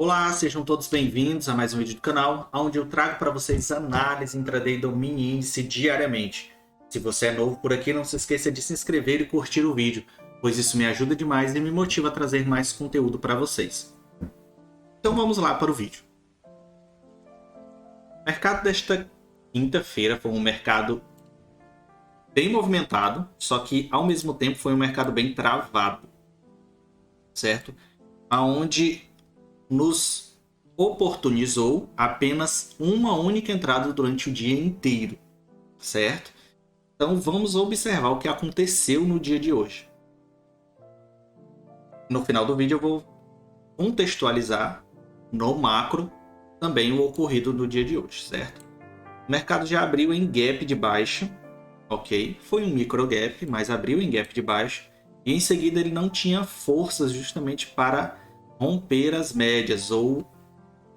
Olá, sejam todos bem-vindos a mais um vídeo do canal, onde eu trago para vocês análise intraday do mini índice diariamente. Se você é novo por aqui, não se esqueça de se inscrever e curtir o vídeo, pois isso me ajuda demais e me motiva a trazer mais conteúdo para vocês. Então vamos lá para o vídeo. O mercado desta quinta-feira foi um mercado bem movimentado, só que ao mesmo tempo foi um mercado bem travado, certo? Onde nos oportunizou apenas uma única entrada durante o dia inteiro, certo? Então vamos observar o que aconteceu no dia de hoje. No final do vídeo eu vou contextualizar no macro também o ocorrido no dia de hoje, certo? O mercado já abriu em gap de baixa, ok? Foi um micro gap, mas abriu em gap de baixa e em seguida ele não tinha forças justamente para romper as médias ou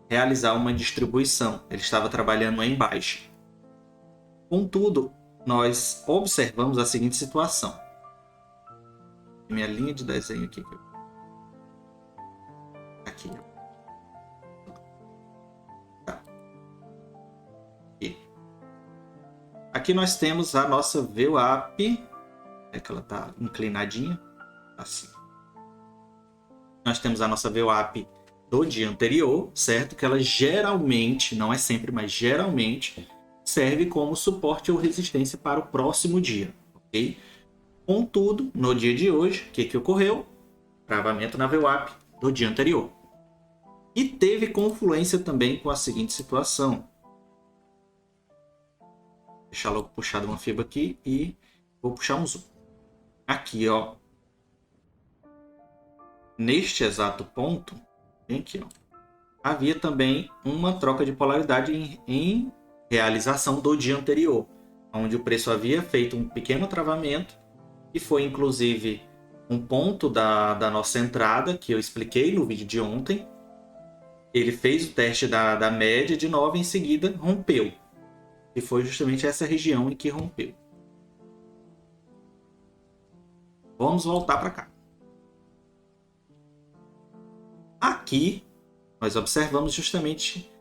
realizar uma distribuição. Ele estava trabalhando em baixa. Contudo, nós observamos a seguinte situação. Minha linha de desenho aqui. Aqui. Tá. Aqui nós temos a nossa VWAP. É que ela está inclinadinha. Assim. Nós temos a nossa VWAP do dia anterior, certo? Que ela geralmente, não é sempre, mas geralmente serve como suporte ou resistência para o próximo dia, ok? Contudo, no dia de hoje, o que ocorreu? Travamento na VWAP do dia anterior. E teve confluência também com a seguinte situação. Vou deixar logo puxado uma fibra aqui e vou puxar um zoom. Aqui, ó. Neste exato ponto, aqui, ó, havia também uma troca de polaridade em realização do dia anterior, onde o preço havia feito um pequeno travamento, que foi inclusive um ponto da nossa entrada, que eu expliquei no vídeo de ontem. Ele fez o teste da média de 9 e em seguida rompeu. E foi justamente essa região em que rompeu. Vamos voltar para cá. Aqui nós observamos justamente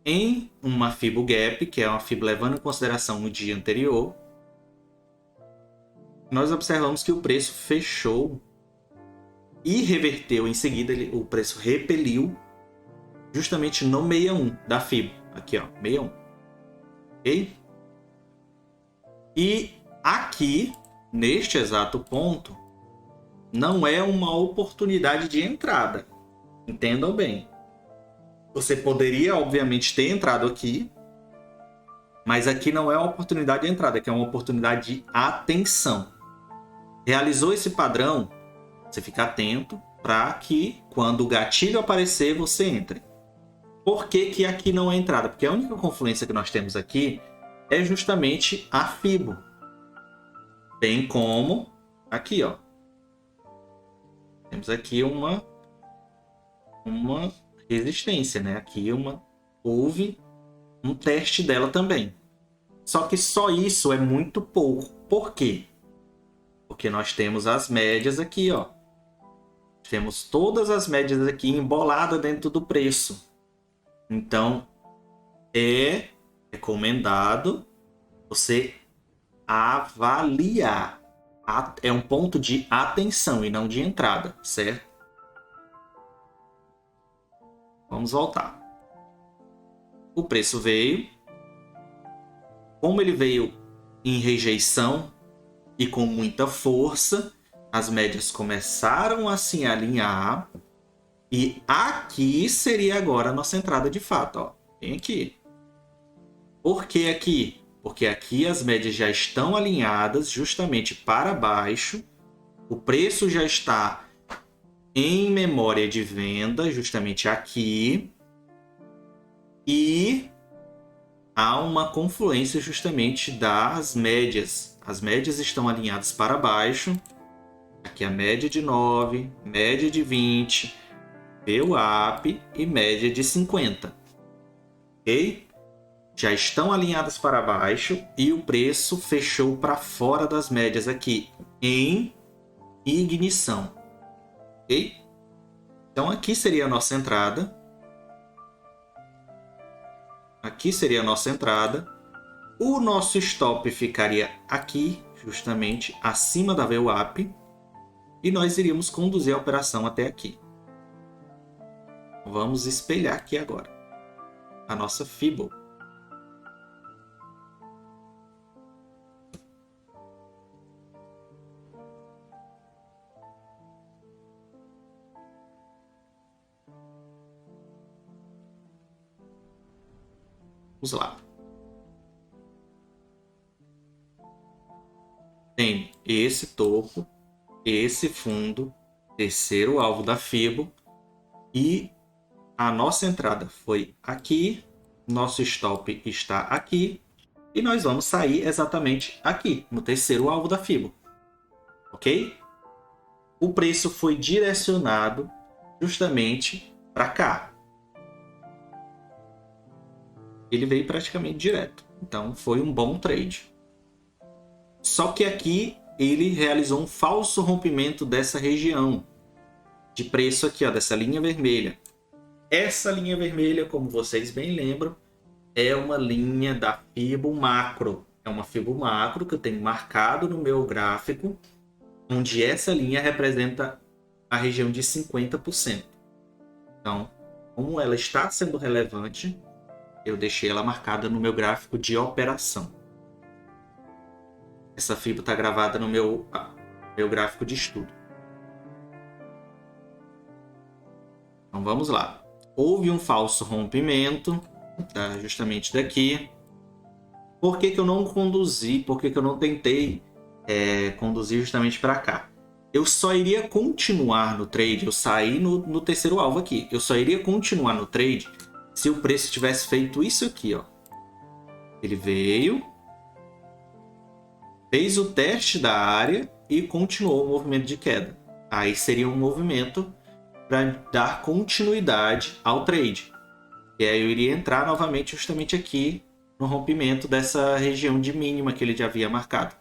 em uma Fibo Gap, que é uma Fibo levando em consideração o dia anterior, nós observamos que o preço fechou e reverteu em seguida, o preço repeliu justamente no 61 da Fibo, aqui ó, 61, ok? E aqui, neste exato ponto, não é uma oportunidade de entrada, entendam bem. Você poderia, obviamente, ter entrado aqui, mas aqui não é uma oportunidade de entrada, aqui é uma oportunidade de atenção. Realizou esse padrão, você fica atento para que, quando o gatilho aparecer, você entre. Por que que aqui não é entrada? Porque a única confluência que nós temos aqui é justamente a Fibo. Tem como, aqui, ó. Temos aqui uma resistência, né? Aqui houve um teste dela também. Só que só isso é muito pouco. Por quê? Porque nós temos as médias aqui, ó. Temos todas as médias aqui emboladas dentro do preço. Então, é recomendado você avaliar. É um ponto de atenção e não de entrada, certo? Vamos voltar. O preço veio. Como ele veio em rejeição e com muita força, as médias começaram a se alinhar. E aqui seria agora a nossa entrada de fato. Ó. Vem aqui. Por que aqui? Porque aqui as médias já estão alinhadas justamente para baixo. O preço já está em memória de venda, justamente aqui. E há uma confluência justamente das médias. As médias estão alinhadas para baixo. Aqui a média de 9, média de 20, VWAP e média de 50. Ok? Já estão alinhadas para baixo e o preço fechou para fora das médias aqui em ignição. Ok? Então aqui seria a nossa entrada. Aqui seria a nossa entrada. O nosso stop ficaria aqui, justamente acima da VWAP. E nós iríamos conduzir a operação até aqui. Vamos espelhar aqui agora a nossa Fibo. Vamos lá. Tem esse topo, esse fundo, terceiro alvo da Fibo, e a nossa entrada foi aqui, nosso stop está aqui, e nós vamos sair exatamente aqui, no terceiro alvo da Fibo. Ok? O preço foi direcionado justamente para cá. Ele veio praticamente direto. Então foi um bom trade. Só que aqui ele realizou um falso rompimento dessa região de preço aqui, ó, dessa linha vermelha. Essa linha vermelha, como vocês bem lembram, é uma linha da Fibo macro. É uma Fibo macro que eu tenho marcado no meu gráfico, onde essa linha representa a região de 50%. Então, como ela está sendo relevante, eu deixei ela marcada no meu gráfico de operação. Essa Fibo está gravada no meu gráfico de estudo. Então vamos lá. Houve um falso rompimento, tá? Justamente daqui. Por que que eu não conduzi? Por que que eu não tentei conduzir justamente para cá? Eu só iria continuar no trade. Eu saí no terceiro alvo aqui. Eu só iria continuar no trade se o preço tivesse feito isso aqui, ó. Ele veio, fez o teste da área e continuou o movimento de queda. Aí seria um movimento para dar continuidade ao trade. E aí eu iria entrar novamente justamente aqui no rompimento dessa região de mínima que ele já havia marcado.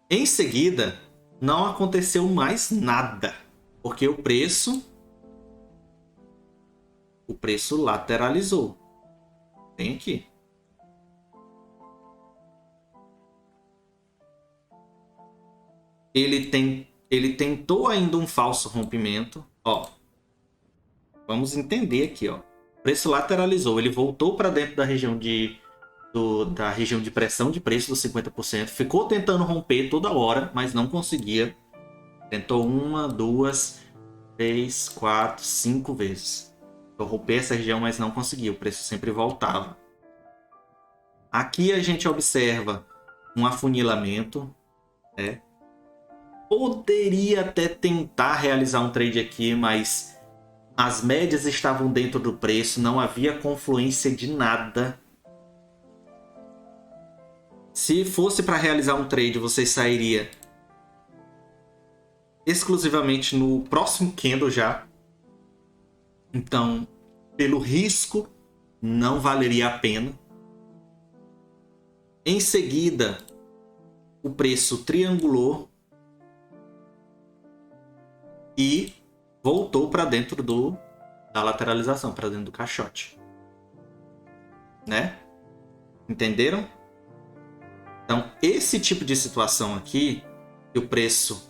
Em seguida, não aconteceu mais nada, porque o preço lateralizou. Tem aqui. Ele tentou ainda um falso rompimento. Ó, vamos entender aqui, ó. O preço lateralizou, ele voltou para dentro da região da região de pressão de preço dos 50%. Ficou tentando romper toda hora, mas não conseguia. Tentou 1, 2, 3, 4, 5 vezes. Tentou romper essa região, mas não conseguia. O preço sempre voltava. Aqui a gente observa um afunilamento, né? Poderia até tentar realizar um trade aqui, mas as médias estavam dentro do preço, não havia confluência de nada. Se fosse para realizar um trade, você sairia exclusivamente no próximo candle já. Então, pelo risco, não valeria a pena. Em seguida, o preço triangulou e voltou para dentro da lateralização, para dentro do caixote. Né? Entenderam? Então, esse tipo de situação aqui, que o preço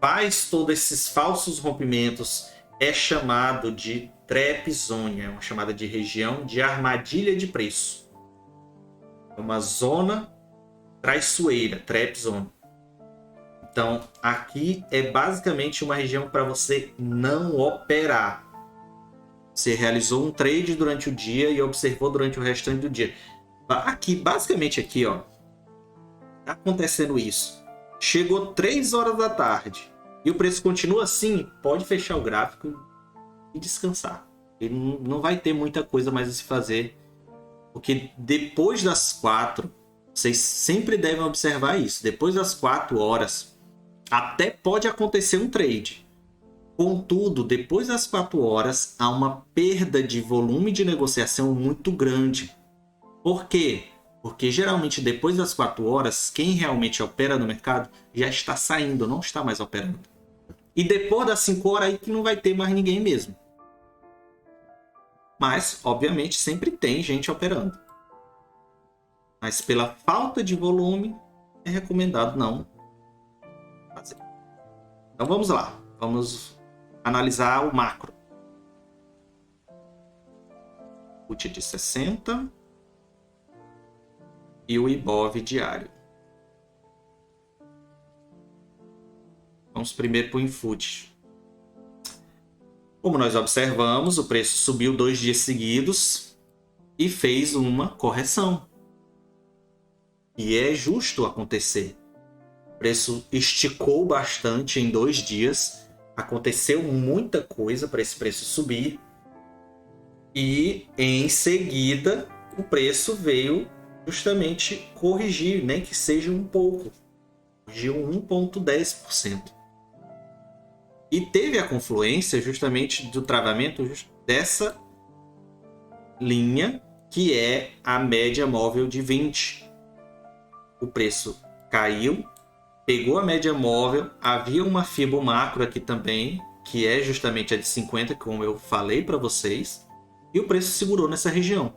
faz todos esses falsos rompimentos, é chamado de trap zone, é uma chamada de região de armadilha de preço. É uma zona traiçoeira, trap zone. Então, aqui é basicamente uma região para você não operar. Você realizou um trade durante o dia e observou durante o restante do dia. Aqui, basicamente aqui, ó, tá acontecendo isso. Chegou 3 horas da tarde e o preço continua assim, pode fechar o gráfico e descansar. Ele não vai ter muita coisa mais a se fazer, porque depois das 4, vocês sempre devem observar isso. Depois das 4 horas, até pode acontecer um trade. Contudo, depois das 4 horas, há uma perda de volume de negociação muito grande. Por quê? Porque geralmente depois das 4 horas, quem realmente opera no mercado já está saindo, não está mais operando. E depois das 5 horas aí que não vai ter mais ninguém mesmo. Mas, obviamente, sempre tem gente operando. Mas pela falta de volume, é recomendado não fazer. Então vamos lá. Vamos analisar o macro. O FTSE de 60 e o Ibov diário. Vamos primeiro para o Infut. Como nós observamos, o preço subiu 2 dias seguidos e fez uma correção. E é justo acontecer. O preço esticou bastante em 2 dias. Aconteceu muita coisa para esse preço subir. E em seguida o preço veio justamente corrigir, nem que seja um pouco. Corrigiu 1,10%. E teve a confluência justamente do travamento dessa linha, que é a média móvel de 20. O preço caiu, pegou a média móvel, havia uma Fibo macro aqui também, que é justamente a de 50, como eu falei para vocês, e o preço segurou nessa região.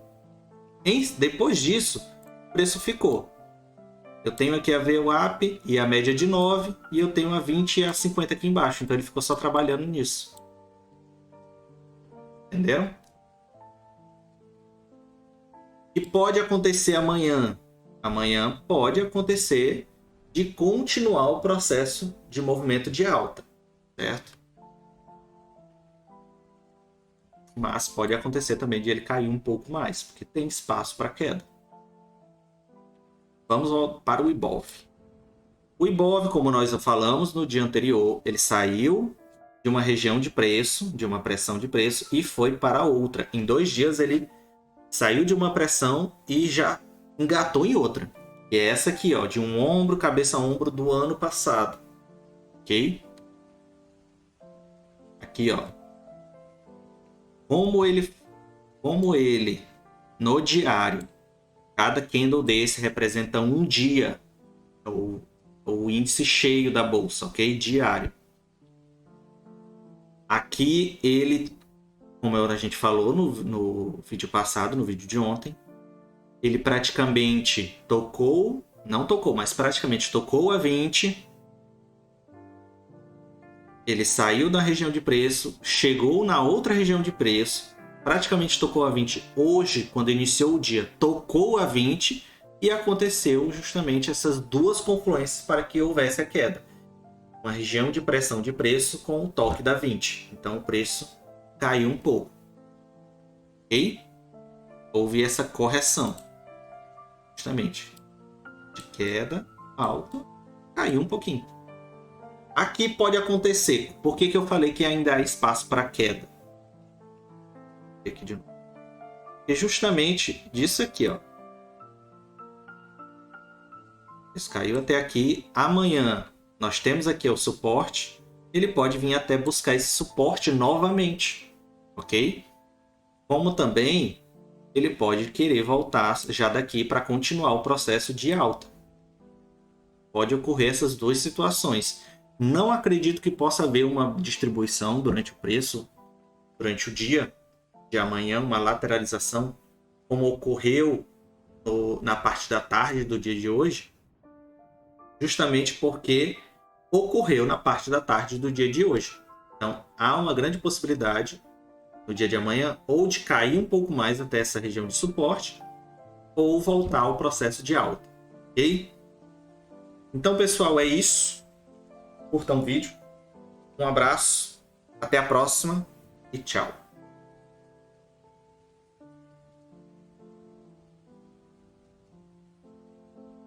Depois disso, o preço ficou. Eu tenho aqui a VWAP e a média de 9, e eu tenho a 20 e a 50 aqui embaixo, então ele ficou só trabalhando nisso. Entendeu? E pode acontecer amanhã. Amanhã pode acontecer de continuar o processo de movimento de alta, certo? Mas pode acontecer também de ele cair um pouco mais, porque tem espaço para queda. Vamos para o Ibov. O Ibov, como nós falamos no dia anterior, ele saiu de uma região de preço, de uma pressão de preço, e foi para outra. Em 2 dias ele saiu de uma pressão e já engatou em outra. Que é essa aqui, ó, de um ombro, cabeça a ombro do ano passado. Ok? Aqui, ó. Como ele no diário, cada candle desse representa um dia, o índice cheio da bolsa, ok? Diário. Aqui ele, como a gente falou no vídeo passado, no vídeo de ontem, ele praticamente mas praticamente tocou a 20. Ele saiu da região de preço, chegou na outra região de preço, praticamente tocou a 20 hoje, quando iniciou o dia, tocou a 20 e aconteceu justamente essas duas confluências para que houvesse a queda. Uma região de pressão de preço com o toque da 20. Então o preço caiu um pouco. Ok? Houve essa correção. Justamente. De queda, alta, caiu um pouquinho. Aqui pode acontecer. Por que eu falei que ainda há espaço para queda? Aqui de novo. E justamente disso aqui, ó. Isso caiu até aqui. Amanhã nós temos aqui o suporte. Ele pode vir até buscar esse suporte novamente, ok? Como também ele pode querer voltar já daqui para continuar o processo de alta. Pode ocorrer essas duas situações. Não acredito que possa haver uma distribuição durante o preço, durante o dia de amanhã, uma lateralização, como ocorreu na parte da tarde do dia de hoje, justamente porque ocorreu na parte da tarde do dia de hoje. Então, há uma grande possibilidade no dia de amanhã ou de cair um pouco mais até essa região de suporte ou voltar ao processo de alta, ok? Então, pessoal, é isso. Curtam o vídeo. Um abraço, até a próxima e tchau.